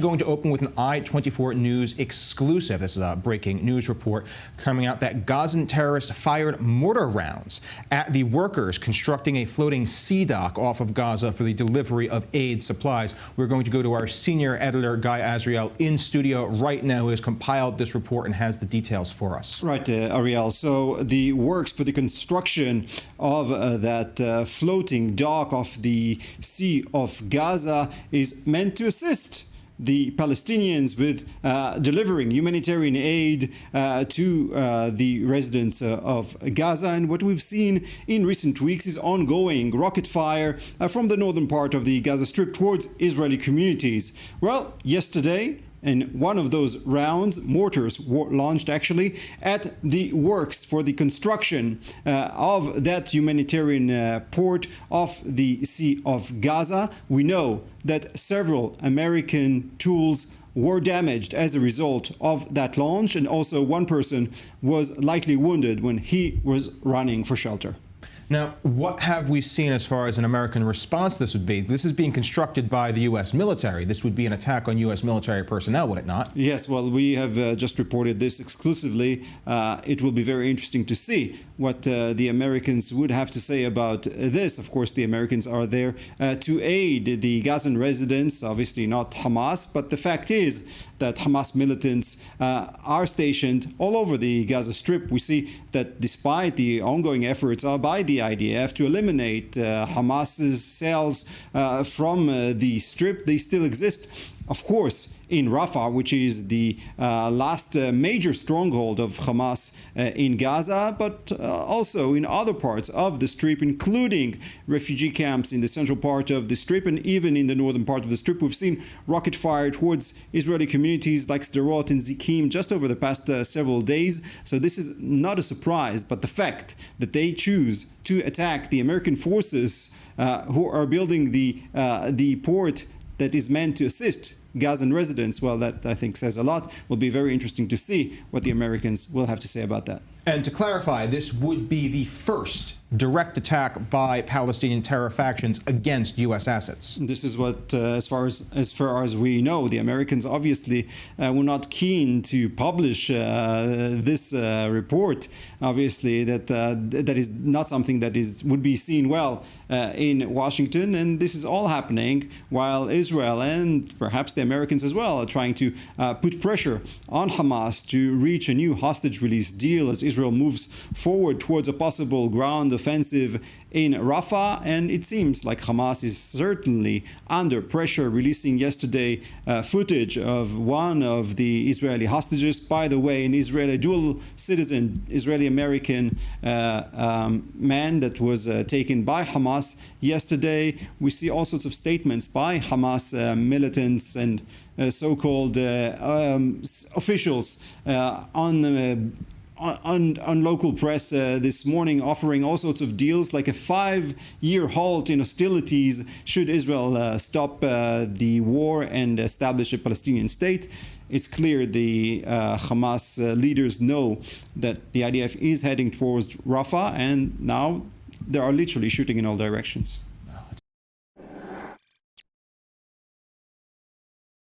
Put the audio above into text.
Going to open with an I-24 News exclusive. This is a breaking news report coming out that Gazan terrorists fired mortar rounds at the workers constructing a floating sea dock off of Gaza for the delivery of aid supplies. We're going to go to our senior editor, Guy Azriel, in studio right now, who has compiled this report and has the details for us. Right, Ariel. So the works for the construction of that floating dock off the Sea of Gaza is meant to assist the Palestinians with delivering humanitarian aid to the residents of Gaza. And what we've seen in recent weeks is ongoing rocket fire from the northern part of the Gaza Strip towards Israeli communities. Well, yesterday, in one of those rounds, mortars were launched actually at the works for the construction of that humanitarian port off the Sea of Gaza. We know that several American tools were damaged as a result of that launch, and also one person was lightly wounded when he was running for shelter. Now, what have we seen as far as an American response this would be? This is being constructed by the U.S. military. This would be an attack on U.S. military personnel, would it not? Yes, well, we have just reported this exclusively. It will be very interesting to see what the Americans would have to say about this. Of course, the Americans are there to aid the Gazan residents, obviously not Hamas, but the fact is that Hamas militants are stationed all over the Gaza Strip. We see that despite the ongoing efforts by the IDF to eliminate Hamas's cells from the Strip, they still exist. Of course, in Rafah, which is the last major stronghold of Hamas in Gaza, but also in other parts of the Strip, including refugee camps in the central part of the Strip and even in the northern part of the Strip. We've seen rocket fire towards Israeli communities like Sderot and Zikim just over the past several days. So this is not a surprise, but the fact that they choose to attack the American forces who are building the port that is meant to assist Gazan residents, well, that I think says a lot. Will be very interesting to see what the Americans will have to say about that. And to clarify, this would be the first direct attack by Palestinian terror factions against U.S. assets. This is what, as far as we know, the Americans obviously were not keen to publish this report. Obviously, that is not something that would be seen well in Washington, and this is all happening while Israel and perhaps the Americans as well are trying to put pressure on Hamas to reach a new hostage release deal as Israel moves forward towards a possible ground offensive in Rafah. And it seems like Hamas is certainly under pressure, releasing yesterday footage of one of the Israeli hostages, by the way, an Israeli dual citizen, Israeli-American man that was taken by Hamas yesterday. We see all sorts of statements by Hamas militants and so-called officials on local press this morning, offering all sorts of deals like a 5-year halt in hostilities should Israel stop the war and establish a Palestinian state. It's clear the Hamas leaders know that the IDF is heading towards Rafah, and now they are literally shooting in all directions.